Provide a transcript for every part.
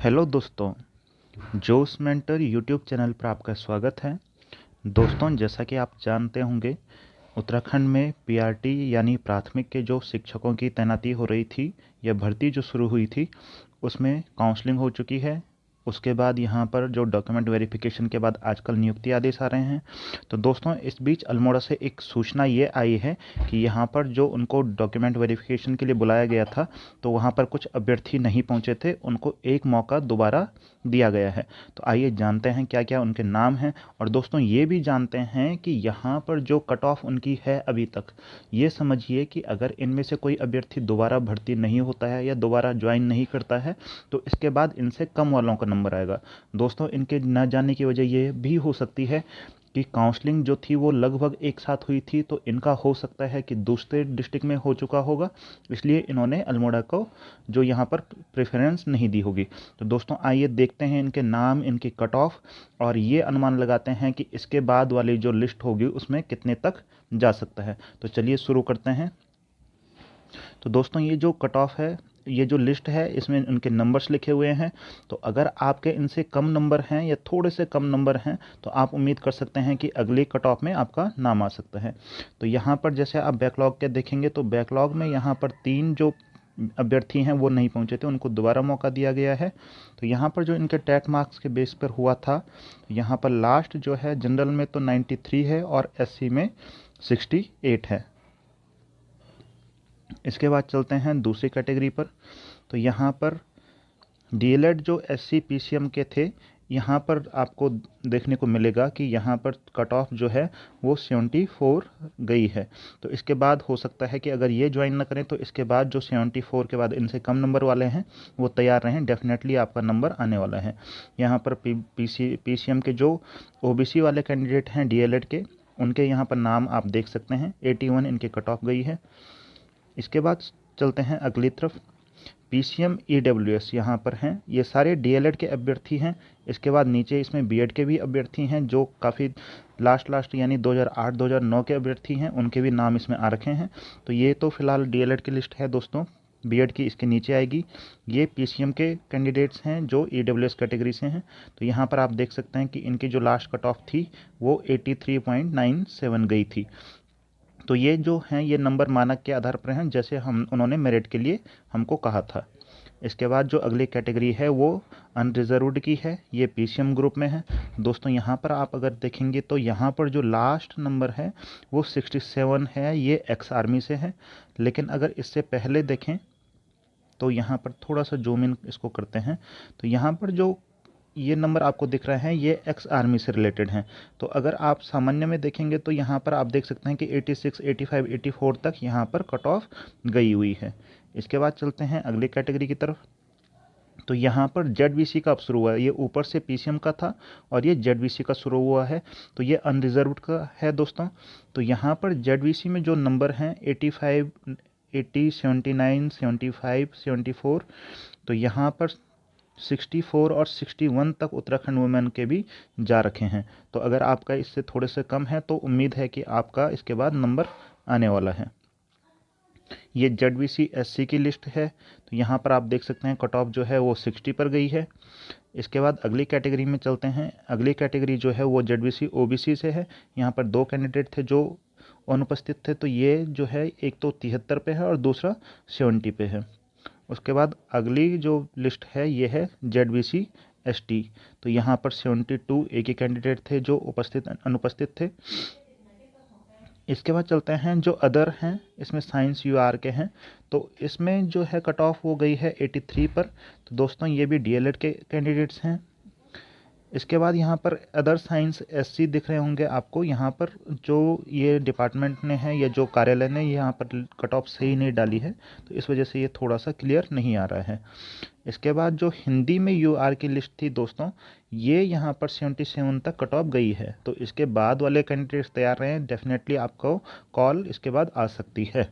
Hello दोस्तों, जोश mentor YouTube channel पर आपका स्वागत है। दोस्तों, जैसा कि आप जानते होंगे, उत्तराखंड में पीआरटी यानी प्राथमिक के जो शिक्षकों की तैनाती हो रही थी या भर्ती जो शुरू हुई थी, उसमें काउंसलिंग हो चुकी है। उसके बाद यहाँ पर जो डॉक्यूमेंट वेरिफिकेशन के बाद आजकल नियुक्ति आदेश आ रहे हैं। तो दोस्तों, इस बीच अल्मोड़ा से एक सूचना ये आई है कि यहाँ पर जो उनको डॉक्यूमेंट वेरिफिकेशन के लिए बुलाया गया था, तो वहाँ पर कुछ अभ्यर्थी नहीं पहुँचे थे, उनको एक मौका दोबारा दिया गया है। तो आइए जानते हैं क्या क्या उनके नाम हैं, और दोस्तों ये भी जानते हैं कि यहाँ पर जो कट ऑफ उनकी है अभी तक, ये समझिए कि अगर इनमें से कोई अभ्यर्थी दोबारा भर्ती नहीं होता है या दोबारा ज्वाइन नहीं करता है, तो इसके बाद इनसे कम वालों का नंबर आएगा। दोस्तों, इनके न जाने की वजह ये भी हो सकती है कि काउंसलिंग जो थी वो लगभग एक साथ हुई थी, तो इनका हो सकता है कि दूसरे डिस्ट्रिक्ट में हो चुका होगा, इसलिए इन्होंने अल्मोड़ा को जो यहाँ पर प्रेफरेंस नहीं दी होगी। तो दोस्तों, आइए देखते हैं इनके नाम, इनकी कट ऑफ, और ये अनुमान लगाते हैं कि इसके बाद वाली जो लिस्ट होगी उसमें कितने तक जा सकता है। तो चलिए शुरू करते हैं। तो दोस्तों, ये जो कट ऑफ है, ये जो लिस्ट है, इसमें उनके नंबर्स लिखे हुए हैं। तो अगर आपके इनसे कम नंबर हैं या थोड़े से कम नंबर हैं, तो आप उम्मीद कर सकते हैं कि अगले कट ऑफ में आपका नाम आ सकता है। तो यहाँ पर जैसे आप बैकलॉग के देखेंगे, तो बैकलॉग में यहाँ पर 3 जो अभ्यर्थी हैं वो नहीं पहुँचे थे, उनको दोबारा मौका दिया गया है। तो यहाँ पर जो इनके टेट मार्क्स के बेस पर हुआ था, यहाँ पर लास्ट जो है जनरल में तो 93 है और एससी में 68 है। इसके बाद चलते हैं दूसरी कैटेगरी पर। तो यहाँ पर डीएलएड जो एससी पीसीएम के थे, यहाँ पर आपको देखने को मिलेगा कि यहाँ पर कट ऑफ जो है वो 74 गई है। तो इसके बाद हो सकता है कि अगर ये ज्वाइन ना करें, तो इसके बाद जो 74 के बाद इनसे कम नंबर वाले हैं वो तैयार रहें, डेफिनेटली आपका नंबर आने वाला है। यहाँ पर पीसीएम के जो ओबीसी वाले कैंडिडेट हैं डीएलएड के, उनके यहाँ पर नाम आप देख सकते हैं, 81 इनके कट ऑफ गई है। इसके बाद चलते हैं अगली तरफ। पीसीएम ईडब्ल्यूएस यहाँ पर हैं, ये सारे डीएलएड के अभ्यर्थी हैं। इसके बाद नीचे इसमें बीएड के भी अभ्यर्थी हैं, जो काफ़ी लास्ट यानी 2008-2009 के अभ्यर्थी हैं, उनके भी नाम इसमें आ रखे हैं। तो ये तो फिलहाल डीएलएड की लिस्ट है दोस्तों, बीएड की इसके नीचे आएगी। ये पीसीएम के कैंडिडेट्स हैं जो ईडब्ल्यूएस कैटेगरी से हैं। तो यहाँ पर आप देख सकते हैं कि इनकी जो लास्ट कट ऑफ थी वो 83.97 गई थी। तो ये जो हैं ये नंबर मानक के आधार पर हैं, जैसे हम उन्होंने मेरिट के लिए हमको कहा था। इसके बाद जो अगली कैटेगरी है वो अनरिजर्व्ड की है, ये पीसीएम ग्रुप में है। दोस्तों, यहाँ पर आप अगर देखेंगे तो यहाँ पर जो लास्ट नंबर है वो 67 है, ये एक्स आर्मी से है। लेकिन अगर इससे पहले देखें तो यहाँ पर थोड़ा सा जूम इन इसको करते हैं, तो यहाँ पर जो ये नंबर आपको दिख रहे हैं ये एक्स आर्मी से रिलेटेड हैं। तो अगर आप सामान्य में देखेंगे तो यहाँ पर आप देख सकते हैं कि 86, 85, 84 तक यहाँ पर कट ऑफ गई हुई है। इसके बाद चलते हैं अगली कैटेगरी की तरफ। तो यहाँ पर जेडबीसी का अब शुरू हुआ है, ये ऊपर से पीसीएम का था और ये जेडबीसी का शुरू हुआ है, तो ये अनरिजर्व्ड का है दोस्तों। तो यहाँ पर जेडबीसी में जो नंबर हैं 85, 80, 79, 75, 74, तो यहाँ पर 64 और 61 तक उत्तराखंड वुमेन के भी जा रखे हैं। तो अगर आपका इससे थोड़े से कम है तो उम्मीद है कि आपका इसके बाद नंबर आने वाला है। ये जेडबीसी एससी की लिस्ट है। तो यहाँ पर आप देख सकते हैं कट ऑफ जो है वो 60 पर गई है। इसके बाद अगली कैटेगरी में चलते हैं। अगली कैटेगरी जो है वो जेडबीसी ओबीसी से है। यहाँ पर 2 कैंडिडेट थे जो अनुपस्थित थे, तो ये जो है एक तो 73 पे है और दूसरा 70 पे है। उसके बाद अगली जो लिस्ट है ये है जेडबीसी एसटी। तो यहाँ पर 72 एक ही कैंडिडेट थे जो अनुपस्थित थे। इसके बाद चलते हैं जो अदर हैं, इसमें साइंस यूआर के हैं। तो इसमें जो है कट ऑफ हो गई है 83 पर। तो दोस्तों, ये भी डीएलएड के कैंडिडेट्स हैं। इसके बाद यहाँ पर अदर साइंस एससी दिख रहे होंगे आपको। यहाँ पर जो ये डिपार्टमेंट ने है या जो कार्यालय ने यहाँ पर कट ऑफ सही नहीं डाली है, तो इस वजह से ये थोड़ा सा क्लियर नहीं आ रहा है। इसके बाद जो हिंदी में यूआर की लिस्ट थी दोस्तों, ये यहाँ पर 77 तक कट ऑफ गई है। तो इसके बाद वाले कैंडिडेट्स तैयार रहें, डेफिनेटली आपको कॉल इसके बाद आ सकती है।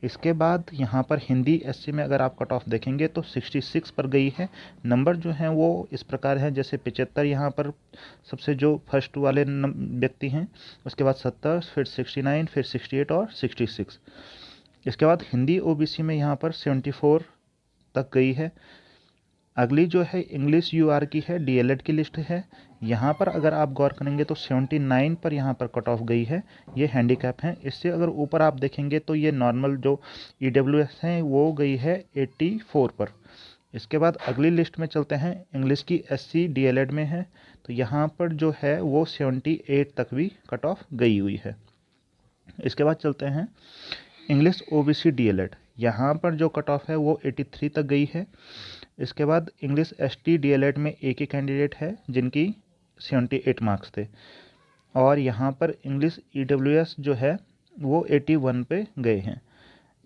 इसके बाद यहाँ पर हिंदी एससी में अगर आप कट ऑफ देखेंगे तो 66 पर गई है। नंबर जो हैं वो इस प्रकार हैं, जैसे 75 यहाँ पर सबसे जो फर्स्ट वाले व्यक्ति हैं, उसके बाद 70, फिर 69, फिर 68 और 66। इसके बाद हिंदी ओबीसी में यहाँ पर 74 तक गई है। अगली जो है इंग्लिश यूआर की है, डीएलएड की लिस्ट है। यहाँ पर अगर आप गौर करेंगे तो 79 पर यहाँ पर कट ऑफ गई है, ये हैंडीकैप हैं। इससे अगर ऊपर आप देखेंगे तो ये नॉर्मल जो ईडब्ल्यूएस हैं वो गई है 84 पर। इसके बाद अगली लिस्ट में चलते हैं, इंग्लिश की एससी डीएलएड में है, तो यहाँ पर जो है वो 78 तक भी कट ऑफ गई हुई है। इसके बाद चलते हैं इंग्लिश ओबीसी डीएलएड, यहाँ पर जो कट ऑफ है वो 83 तक गई है। इसके बाद इंग्लिश एसटी डीएलएड में एक ही कैंडिडेट है जिनकी 78 मार्क्स थे, और यहाँ पर इंग्लिश ईडब्ल्यूएस जो है वो 81 पे गए हैं।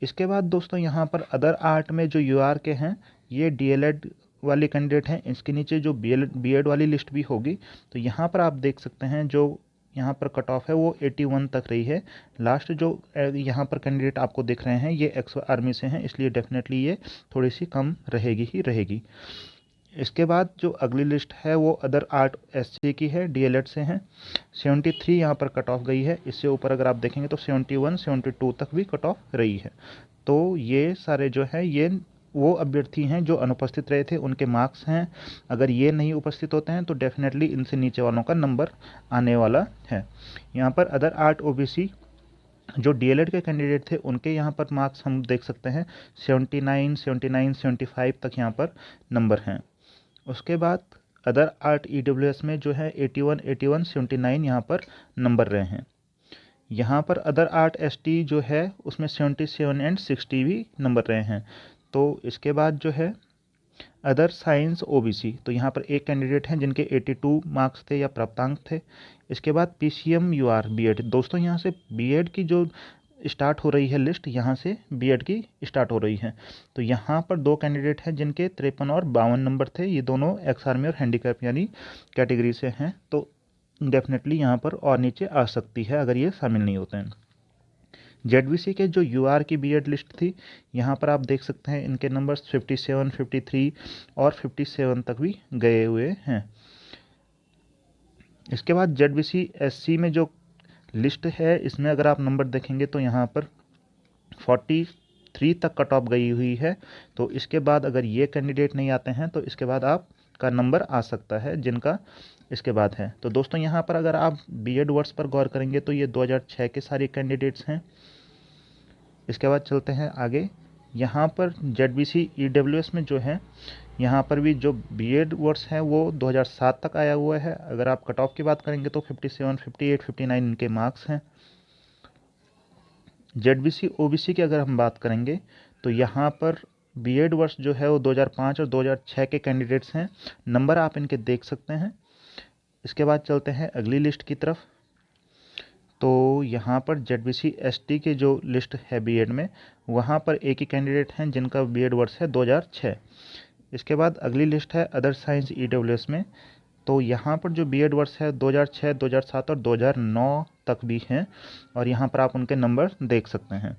इसके बाद दोस्तों यहाँ पर अदर आर्ट में जो यूआर के हैं ये डीएलएड वाले कैंडिडेट हैं, इसके नीचे जो बीएड वाली लिस्ट भी होगी। तो यहाँ पर आप देख सकते हैं जो यहाँ पर कट ऑफ है वो 81 तक रही है। लास्ट जो यहाँ पर कैंडिडेट आपको दिख रहे हैं ये एक्स आर्मी से हैं, इसलिए डेफिनेटली ये थोड़ी सी कम रहेगी ही रहेगी। इसके बाद जो अगली लिस्ट है वो अदर आर्ट एससी की है, डीएलएड से हैं। 73 यहाँ पर कट ऑफ गई है। इससे ऊपर अगर आप देखेंगे तो 71 72 तक भी कट ऑफ रही है। तो ये सारे जो है ये वो अभ्यर्थी हैं जो अनुपस्थित रहे थे, उनके मार्क्स हैं। अगर ये नहीं उपस्थित होते हैं तो डेफिनेटली इनसे नीचे वालों का नंबर आने वाला है। यहाँ पर अदर आर्ट ओबीसी जो डीएलएड के कैंडिडेट थे उनके यहाँ पर मार्क्स हम देख सकते हैं 79 79 75 तक यहाँ पर नंबर हैं। उसके बाद अदर आर्ट ईडब्ल्यूएस में जो है 81 81 79 यहाँ पर नंबर रहे हैं। यहाँ पर अदर आर्ट एसटी जो है उसमें 77 एंड 60 भी नंबर रहे हैं। तो इसके बाद जो है अदर साइंस ओबीसी, तो यहाँ पर एक कैंडिडेट हैं जिनके 82 मार्क्स थे या प्राप्तांक थे। इसके बाद पीसीएम यूआर बीएड, दोस्तों यहाँ से बीएड की जो स्टार्ट हो रही है लिस्ट, यहाँ से बीएड की स्टार्ट हो रही है। तो यहाँ पर दो कैंडिडेट हैं जिनके 53 और 52 नंबर थे, ये दोनों एक्स आर्मी और हैंडीकैप यानी कैटेगरी से हैं। तो डेफिनेटली यहाँ पर और नीचे आ सकती है अगर ये शामिल नहीं होते हैं। जेडबीसी के जो यूआर की बीएड लिस्ट थी, यहाँ पर आप देख सकते हैं इनके नंबर्स 57 53 और 57 तक भी गए हुए हैं। इसके बाद जेडबीसी एससी में जो लिस्ट है इसमें अगर आप नंबर देखेंगे तो यहाँ पर 43 तक कट ऑफ गई हुई है। तो इसके बाद अगर ये कैंडिडेट नहीं आते हैं तो इसके बाद आपका नंबर आ सकता है जिनका इसके बाद है। तो दोस्तों यहाँ पर अगर आप बीएड वर्ड्स पर गौर करेंगे तो ये 2006 के सारे कैंडिडेट्स हैं। इसके बाद चलते हैं आगे, यहाँ पर जेडबीसी ईडब्ल्यूएस में जो है यहाँ पर भी जो बीएड वर्ड्स हैं वो 2007 तक आया हुआ है। अगर आप कट ऑफ की बात करेंगे तो 57 58 59 इनके मार्क्स हैं। जेडबीसी ओबीसी की अगर हम बात करेंगे तो यहाँ पर बीएड वर्ष जो है वो 2005 और 2006 के कैंडिडेट्स हैं, नंबर आप इनके देख सकते हैं। इसके बाद चलते हैं अगली लिस्ट की तरफ। तो यहाँ पर जेडबीसी एसटी के जो लिस्ट है बीएड में, वहाँ पर एक ही कैंडिडेट हैं जिनका बीएड वर्ष है 2006। इसके बाद अगली लिस्ट है अदर साइंस ईडब्ल्यूएस में, तो यहाँ पर जो बीएड वर्ष है 2006 2007 और 2009 तक भी हैं, और यहाँ पर आप उनके नंबर देख सकते हैं।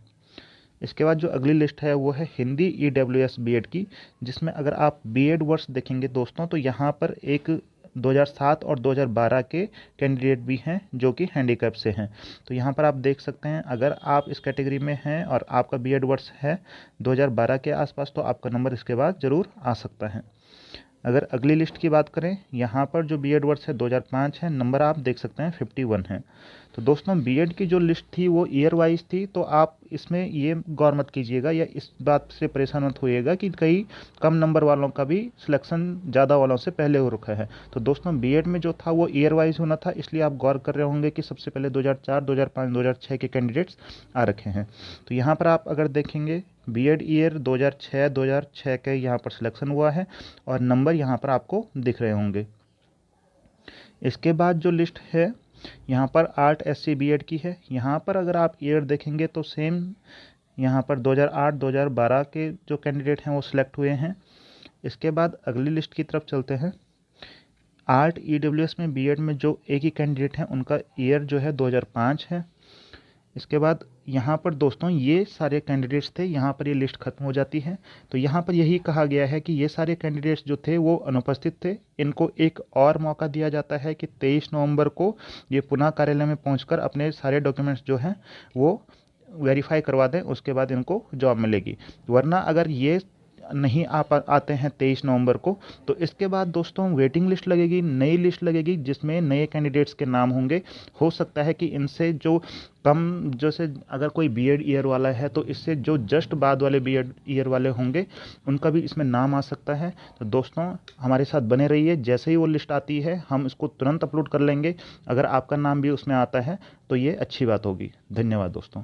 इसके बाद जो अगली लिस्ट है वो है हिंदी ईडब्ल्यूएस बीएड की, जिसमें अगर आप बीएड वर्ष देखेंगे दोस्तों तो यहाँ पर एक 2007 और 2012 के कैंडिडेट भी हैं जो कि हैंडीकैप से हैं। तो यहाँ पर आप देख सकते हैं अगर आप इस कैटेगरी में हैं और आपका बीएड वर्ष है 2012 के आसपास तो आपका नंबर इसके बाद ज़रूर आ सकता है। अगर अगली लिस्ट की बात करें, यहाँ पर जो बीएड वर्ष है 2005 है, नंबर आप देख सकते हैं 51 है। तो दोस्तों बीएड की जो लिस्ट थी वो ईयर वाइज थी, तो आप इसमें ये गौर मत कीजिएगा या इस बात से परेशान मत होइएगा कि कई कम नंबर वालों का भी सिलेक्शन ज़्यादा वालों से पहले हो रखा है। तो दोस्तों बीएड में जो था वो ईयर वाइज होना था, इसलिए आप गौर कर रहे होंगे कि सबसे पहले 2004 2005 2006 के कैंडिडेट्स आ रखे हैं। तो यहाँ पर आप अगर देखेंगे बीएड ईयर 2006 के यहाँ पर सिलेक्शन हुआ है और नंबर यहाँ पर आपको दिख रहे होंगे। इसके बाद जो लिस्ट है यहाँ पर आर्ट एससी बीएड की है। यहाँ पर अगर आप ईयर देखेंगे तो सेम यहाँ पर 2008 2012 के जो कैंडिडेट हैं वो सिलेक्ट हुए हैं। इसके बाद अगली लिस्ट की तरफ चलते हैं। आर्ट ईडब्ल्यूएस में बीएड में जो एक ही कैंडिडेट हैं उनका ईयर जो है 2005 है। इसके बाद यहाँ पर दोस्तों ये सारे कैंडिडेट्स थे, यहाँ पर ये लिस्ट खत्म हो जाती है। तो यहाँ पर यही कहा गया है कि ये सारे कैंडिडेट्स जो थे वो अनुपस्थित थे, इनको एक और मौका दिया जाता है कि 23 नवंबर को ये पुनः कार्यालय में पहुंचकर अपने सारे डॉक्यूमेंट्स जो हैं वो वेरीफाई करवा दें, उसके बाद इनको जॉब मिलेगी। वरना अगर ये नहीं आते हैं 23 नवंबर को, तो इसके बाद दोस्तों वेटिंग लिस्ट लगेगी, नई लिस्ट लगेगी जिसमें नए कैंडिडेट्स के नाम होंगे। हो सकता है कि इनसे जो कम, जैसे अगर कोई बीएड ईयर वाला है तो इससे जो जस्ट बाद वाले बीएड ईयर वाले होंगे उनका भी इसमें नाम आ सकता है। तो दोस्तों हमारे साथ बने रहिए, जैसे ही वो लिस्ट आती है हम इसको तुरंत अपलोड कर लेंगे। अगर आपका नाम भी उसमें आता है तो ये अच्छी बात होगी। धन्यवाद दोस्तों।